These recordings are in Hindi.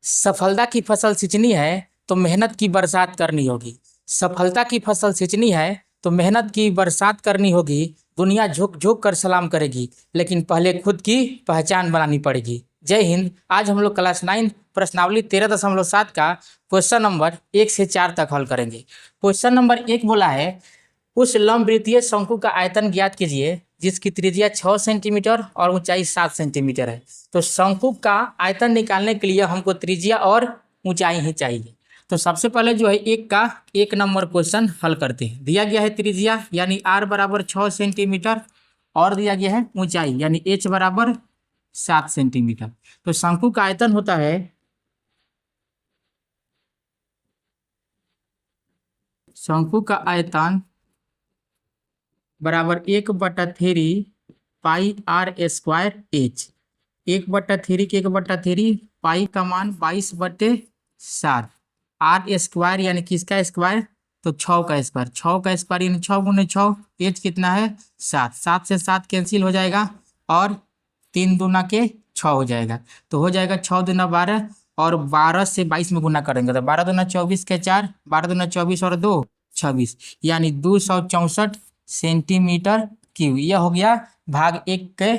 सफलता की फसल सींचनी है तो मेहनत की बरसात करनी होगी। सफलता की फसल सींचनी है तो मेहनत की बरसात करनी होगी। दुनिया झुक झुक कर सलाम करेगी, लेकिन पहले खुद की पहचान बनानी पड़ेगी। जय हिंद। आज हम लोग क्लास 9 प्रश्नावली 13.7 का क्वेश्चन नंबर 1 से 4 तक हल करेंगे। क्वेश्चन नंबर 1 बोला है, उस लंबवृत्तीय शंकु का आयतन ज्ञात कीजिए जिसकी त्रिज्या 6 सेंटीमीटर और ऊंचाई 7 सेंटीमीटर है। तो शंकु का आयतन निकालने के लिए हमको त्रिज्या और ऊंचाई ही चाहिए। तो सबसे पहले जो है एक का 1 नंबर क्वेश्चन हल करते हैं। दिया गया है त्रिज्या यानी r बराबर 6 सेंटीमीटर और दिया गया है ऊंचाई यानी h बराबर 7 सेंटीमीटर। तो शंकु का आयतन होता है शंकु का आयतन बराबर 1/3 पाई आर स्क्वायर एच। 1/3 के 1/3 पाई का मान 22/7 आर स्क्वायर यानी किसका स्क्वायर, तो 6 का स्क्वायर। 6 का स्क्वायर यानी 6 गुने 6, एच कितना है 7। 7 से 7 कैंसिल हो जाएगा और 3 दूना के 6 हो जाएगा। तो हो जाएगा 6 दूना 12 और 12 से 22 में गुना करेंगे तो 12 दूना 24 के 4, 12 दूना 24 और 2 26 यानी 264 सेंटीमीटर क्यूब। यह हो गया भाग 1 के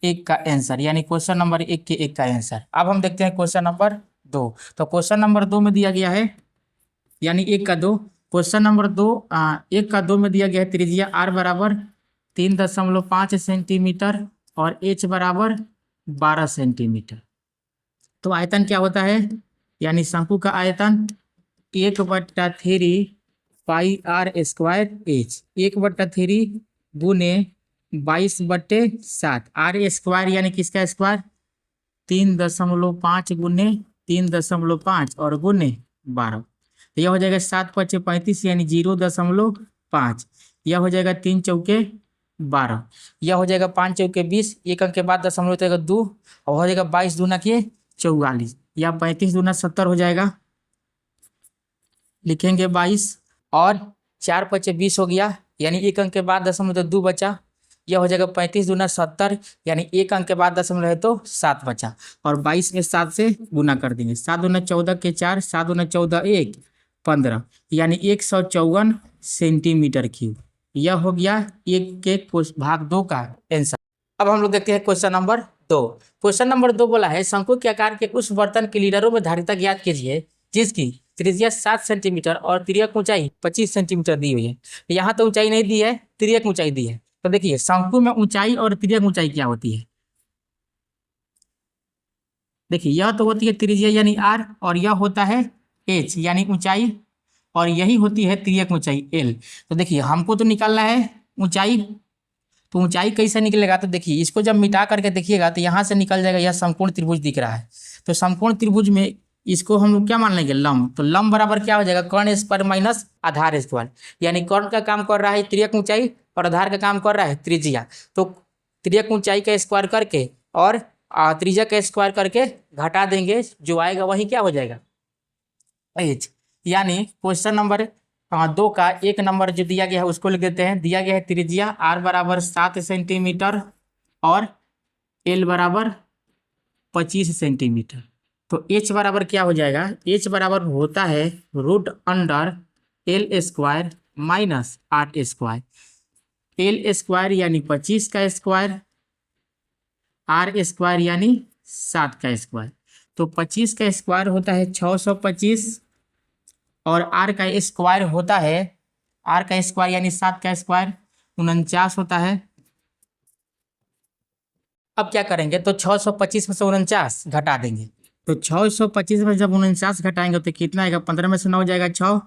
1 का आंसर यानी क्वेश्चन नंबर 1 के 1 का आंसर। अब हम देखते हैं क्वेश्चन नंबर 2। तो क्वेश्चन नंबर 2 में दिया गया है यानी 1 का 2। क्वेश्चन नंबर 2 1 का 2 में दिया गया है त्रिज्या r बराबर 3.5 सेंटीमीटर और h बराबर 12 सेंटीमीटर। तो आयतन क्या होता है यानी शंकु का आयतन 1/3 पाई आर स्क्वायर एच। 1/3 गुने 22/7 आर स्क्वायर यानी किसका स्क्वायर 3.5 गुने 3.5 और गुने 12। तो यह हो जाएगा 7×5 35 यानी 0.5। यह हो जाएगा 3 चौके 12। यह हो जाएगा 5 चौके 20, एक अंक के बाद दशमलव हो जाएगा 2 और हो जाएगा 22 दूना के 44 या 35 दूना 70 हो जाएगा। लिखेंगे 22 और 4×5 20 हो गया यानी एक अंक के बाद दशमलव तो 2 बचा। यह हो जाएगा 35 दूना 70 यानी एक अंक के बाद दशमलव है तो 7 बचा और 22 में 7 से गुना कर देंगे। 7 दूना 14 के 4, 7 दूना 14 1 15 यानी 154 सेंटीमीटर क्यूब। यह हो गया 1 के भाग 2 का आंसर। अब हम लोग देखते हैं क्वेश्चन नंबर 2। क्वेश्चन नंबर 2 बोला है, शंकु के आकार के उस बर्तन के लीडरों में धारिता ज्ञात कीजिए जिसकी त्रिज्या 7 सेंटीमीटर और तिर्यक ऊंचाई 25 सेंटीमीटर दी हुई है। यहाँ तो ऊंचाई नहीं दी है, तिर्यक ऊंचाई दी है। तो देखिए शंकु में ऊंचाई और तिर्यक ऊंचाई क्या होती है। देखिए यह तो होती है त्रिज्या यानी r और यह होता है h यानी ऊंचाई और यही होती है तिर्यक ऊंचाई l। तो देखिए हमको तो निकालना है ऊंचाई, तो ऊंचाई कैसे निकलेगा, तो देखिए इसको जब मिटा करके देखिएगा तो यहाँ से निकल जाएगा। यह समकोण त्रिभुज दिख रहा है, तो समकोण त्रिभुज में इसको हम लोग क्या मान लेंगे लंब। तो लंब बराबर क्या हो जाएगा कर्ण स्क्वायर माइनस आधार स्क्वायर यानी कर्ण का काम कर रहा है तिर्यक ऊंचाई और आधार का काम कर रहा है त्रिज्या। तो तिर्यक ऊंचाई का स्क्वायर करके और त्रिज्या का स्क्वायर करके घटा देंगे, जो आएगा वही क्या हो जाएगा एच। यानी क्वेश्चन नंबर 2 का 1 नंबर जो दिया गया है उसको लिख देते हैं। दिया गया है त्रिज्या r बराबर 7 सेंटीमीटर और l बराबर 25 सेंटीमीटर। तो h बराबर क्या हो जाएगा, h बराबर होता है √l square minus r square. l square यानी 25 का स्क्वायर, r स्क्वायर यानी 7 का स्क्वायर। तो 25 का स्क्वायर होता है 625 और r का स्क्वायर होता है, r का स्क्वायर यानी 7 का स्क्वायर 49 होता है। अब क्या करेंगे, तो 625 में से 49 घटा देंगे। तो 625 में जब 49 घटाएंगे तो कितना आएगा, 15 में से 9 जाएगा 6,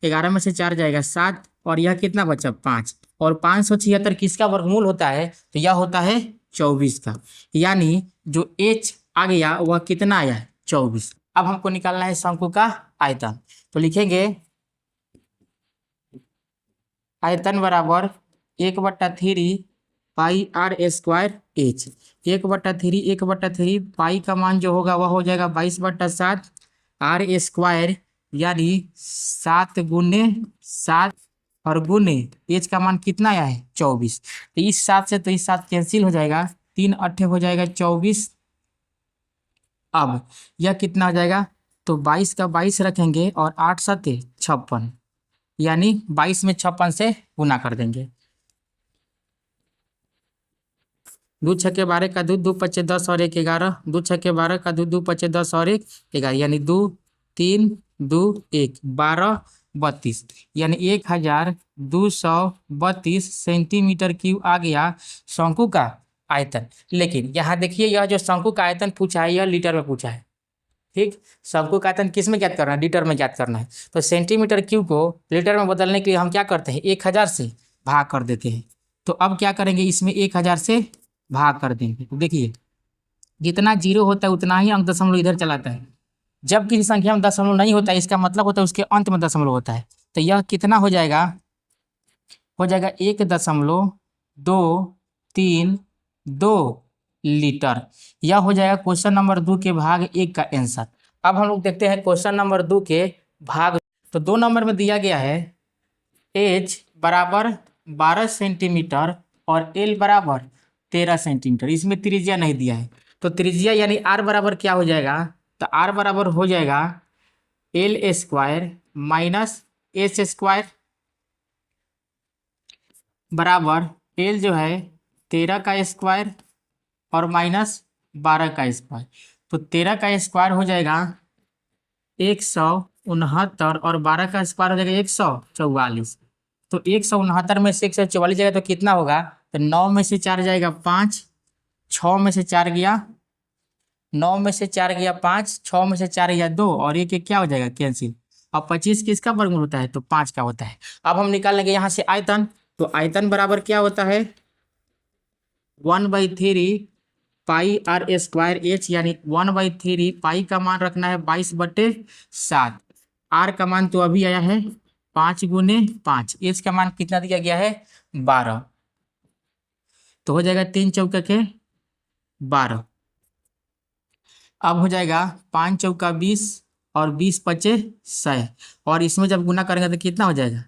11 में से 4 जाएगा 7 और यह कितना बचा 5 और 576 किसका वर्गमूल होता है, तो यह होता है 24 का। यानी जो h आ गया वह कितना आया है 24। अब हमको निकालना है शंकु का आयतन। तो लिखेंगे आयतन बराबर 1/3 पाई आर स्क्वायर एच। 1/3 पाई का मान जो होगा वह हो जाएगा 22/7 आर स्क्वायर यानी 7 गुने 7 और गुने एच का मान कितना आया है 24। तो इस 7 से तो इस 7 कैंसिल हो जाएगा, 3 8 हो जाएगा 24 अब यह कितना हो जाएगा, तो 22 का 22 रखेंगे और 8 सत्ते 56, यानी 22 में 56 से गुना कर देंगे। 2 छक्के 12 का 2, 2 पच्चे 10 और 1 11, 2 छक्के 12 का 2, 2 पच्चे 10 और 1 11, यानी 2 3 2 1 12 32, यानी 1232 सेंटीमीटर क्यूब आ गया शंकु का आयतन। लेकिन यहाँ देखिए, यह जो शंकु का आयतन पूछा है यह लीटर में पूछा है। ठीक, शंकु का आयतन किस में ज्ञात करना है, लीटर में ज्ञात करना है। तो सेंटीमीटर क्यूब को लीटर में बदलने के लिए हम क्या करते हैं, 1000 से भाग कर देते हैं। तो अब क्या करेंगे, इसमें 1000 से भाग कर देंगे। तो देखिए, जितना जीरो होता है उतना ही अंक दशमलव इधर चलाता है। जब किसी संख्या में दशमलव नहीं होता है, इसका मतलब होता है उसके अंत में दशमलव होता है। तो यह कितना हो जाएगा, 1.232 लीटर। यह हो जाएगा क्वेश्चन नंबर 2 के भाग 1 का आंसर। अब हम लोग देखते हैं क्वेश्चन नंबर 2 के भाग। तो 2 नंबर में दिया गया है एच बराबर 12 सेंटीमीटर और एल बराबर 13 सेंटीमीटर। इसमें त्रिज्या नहीं दिया है, तो त्रिज्या यानी आर बराबर क्या हो जाएगा, तो आर बराबर हो जाएगा L square minus H square बराबर एल जो है 13 का स्क्वायर और माइनस 12 का स्क्वायर। तो 13 का स्क्वायर हो जाएगा 169 और 12 का स्क्वायर हो जाएगा 144। तो 169 में से 144 जाएगा तो कितना होगा, तो 9 में से 4 जाएगा 5, 6 में से 4 गया 9 में से 4 गया 5, 6 में से 4 गया 2 और एक क्या हो जाएगा कैंसिल। अब 25 किसका वर्गमूल होता है, तो 5 का होता है। अब हम निकाल लेंगे यहाँ से आयतन। तो आयतन बराबर क्या होता है, 1/3 पाई आर स्क्वायर एच, यानी 1/3 पाई का मान रखना है 22/7। आर का मान तो अभी आया है 5 गुने 5, एच का मान कितना दिया गया है 12, तो हो जाएगा 3 चौका के 12। अब हो जाएगा 5 चौका 20 और 20 पचे 100, और इसमें जब गुना करेंगे तो कितना हो जाएगा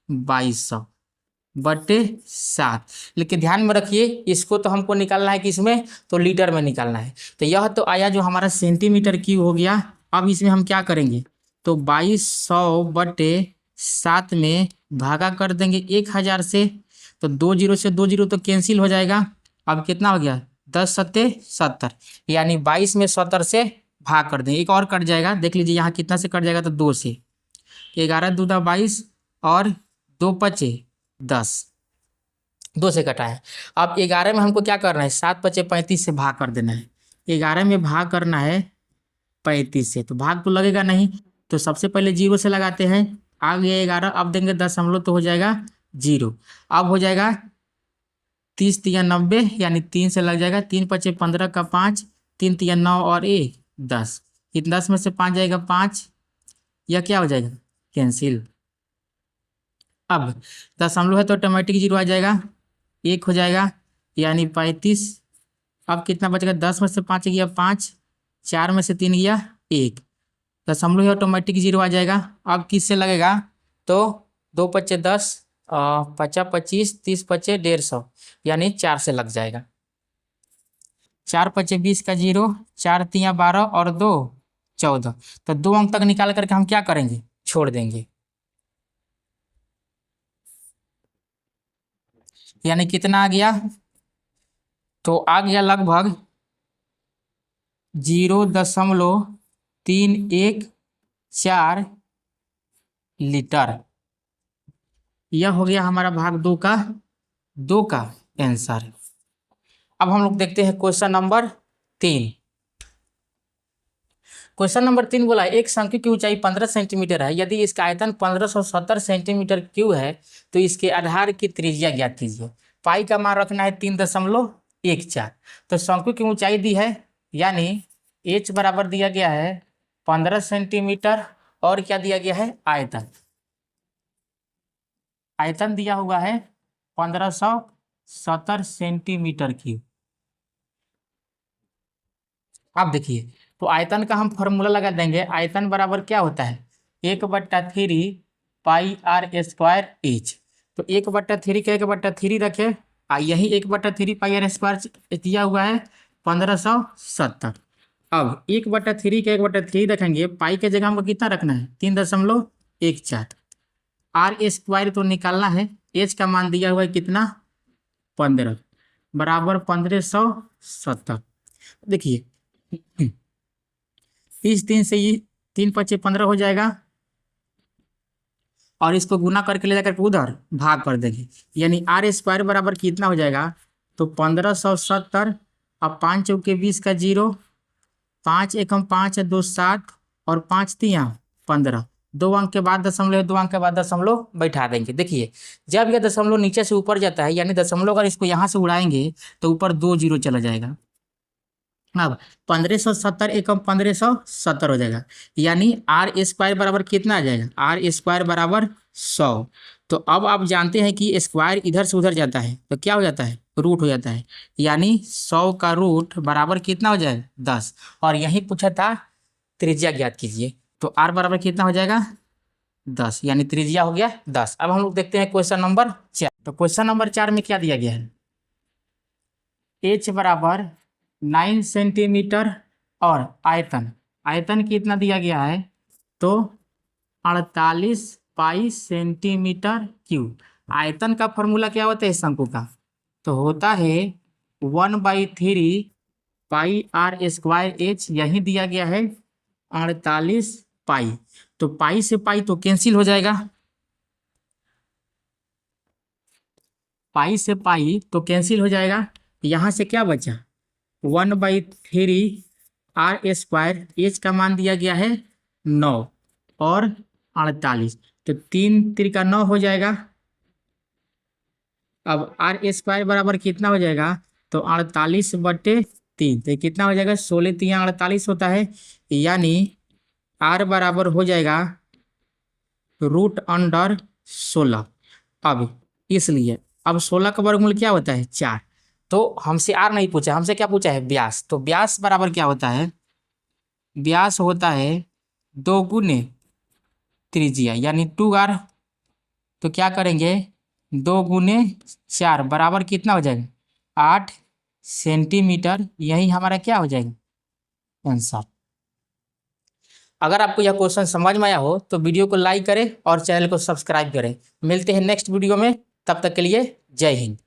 2200/7। लेकिन ध्यान में रखिए, इसको तो हमको निकालना है किसमें, तो लीटर में निकालना है। तो यह तो आया जो हमारा सेंटीमीटर क्यूब हो गया। अब इसमें हम क्या करेंगे, तो 2200/7 में भागा कर देंगे 1000 से। तो 2 जीरो से 2 जीरो तो कैंसिल हो जाएगा। अब कितना हो गया 10 सत्ते 70, यानी 22 में 70 से भाग कर देंगे। एक और कट जाएगा, देख लीजिए यहाँ कितना से कट जाएगा, तो 2 से। 11 दूना 22 और 2 पचे 10, 2 से कटा है। अब 11 में हमको क्या करना है, 7 पचे 35 से भाग कर देना है। 11 में भाग करना है 35 से, तो भाग तो लगेगा नहीं, तो सबसे पहले 0 से लगाते हैं। आ गया 11, अब देंगे दशमलव तो हो जाएगा 0। अब हो जाएगा 30 तिया 90, यानी 3 से लग जाएगा। 3 पचे 15 का 5, 3 तिया 9 और 1 10, 10 में से 5 जाएगा 5, यह क्या हो जाएगा कैंसिल। अब दशमलव है तो ऑटोमेटिक 0 आ जाएगा, 1 हो जाएगा यानी 35। अब कितना बचेगा, 10 में से 5 गया 5, 4 में से 3 गया 1, दशमलव है ऑटोमेटिक 0 आ जाएगा। अब किससे लगेगा, तो 2 पच्चे 10, 50 25, 30 पच्चे 150, यानी 4 से लग जाएगा। 4 पच्चे 20 का 0, 4 तिया 12 और 2 14। तो 2 अंक तक निकाल करके हम क्या करेंगे, छोड़ देंगे, यानी कितना आ गया, तो आ गया लगभग 0.314 लीटर। यह हो गया हमारा भाग 2 का आंसर। अब हम लोग देखते हैं क्वेश्चन नंबर 3। क्वेश्चन नंबर 3 बोला, एक शंकु की ऊंचाई 15 सेंटीमीटर है, यदि इसका आयतन 1570 सेंटीमीटर क्यूब है तो इसके आधार की त्रिज्या ज्ञात कीजिए। पाई का मान रखना है 3.14। तो शंकु की ऊंचाई दी है, यानी एच बराबर दिया गया है 15 सेंटीमीटर, और क्या दिया गया है आयतन, आयतन दिया हुआ है 1570 सेंटीमीटर क्यूब। अब देखिए, तो आयतन का हम फॉर्मूला लगा देंगे। आयतन बराबर क्या होता है, 1/3 पाई आर स्क्वायर एच। तो 1/3 का 1/3 रखे, यही 1/3 पाई आर स्क्वायर दिया हुआ है 1570। अब 1/3 का 1/3 रखेंगे, पाई के जगह हमको कितना रखना है 3.14। आर स्क्वायर तो निकालना है, एच का मान दिया हुआ है कितना 15 बराबर 1570। देखिए इस 3 से ये 3×5 = 15 हो जाएगा और इसको गुना करके ले जाकर उधर भाग कर देंगे, यानी आर स्क्वायर बराबर कितना हो जाएगा तो 1570। अब 5 चौके 20 का 0, 5 एकम 5 2 7 और 5 3 15। 2 अंक के बाद दशमलव, 2 अंक के बाद दशमलव बैठा देंगे। देखिए जब यह दशमलव नीचे से ऊपर जाता है, यानी दशमलव अगर इसको यहाँ से उड़ाएंगे तो ऊपर 2 0 चला जाएगा। अब 1570 एकम 1570 हो जाएगा, यानी आर स्क्वायर बराबर कितना आ जाएगा, आर स्क्वायर बराबर 100। तो अब आप जानते हैं कि स्क्वायर इधर से उधर जाता है तो क्या हो जाता है रूट हो जाता है, यानी 100 का रूट बराबर कितना हो जाएगा 10। और यही पूछा था त्रिज्या ज्ञात कीजिए, तो आर बराबर कितना हो जाएगा 10, यानी त्रिज्या हो गया 10। अब हम लोग देखते हैं क्वेश्चन नंबर 4। तो क्वेश्चन नंबर 4 में क्या दिया गया है, एच बराबर 9 सेंटीमीटर और आयतन, आयतन कितना दिया गया है तो 48 पाई सेंटीमीटर क्यूब। आयतन का फॉर्मूला क्या होता है शंकु का, तो होता है 1/3 पाई आर स्क्वायर एच, यही दिया गया है 48 पाई। तो पाई से पाई तो कैंसिल हो जाएगा, पाई से पाई तो कैंसिल हो जाएगा, यहाँ से क्या बचा 1/3 आर स्क्वायर, एच का मान दिया गया है 9 और 48, तो 3 3 का 9 हो जाएगा। अब आर स्क्वायर बराबर कितना हो जाएगा तो 48/3, तो कितना हो जाएगा 16 3 48 होता है, यानी आर बराबर हो जाएगा √16। अब इसलिए अब 16 का वर्गमूल क्या होता है 4। तो हमसे आर नहीं पूछा, हमसे क्या पूछा है व्यास। तो व्यास बराबर क्या होता है, व्यास होता है 2 गुने त्रिज्या यानी 2r। तो क्या करेंगे 2 गुने 4 बराबर कितना हो जाएगा 8 सेंटीमीटर, यही हमारा क्या हो जाएगा आंसर। अगर आपको यह क्वेश्चन समझ में आया हो तो वीडियो को लाइक करें और चैनल को सब्सक्राइब करें। मिलते हैं नेक्स्ट वीडियो में, तब तक के लिए जय हिंद।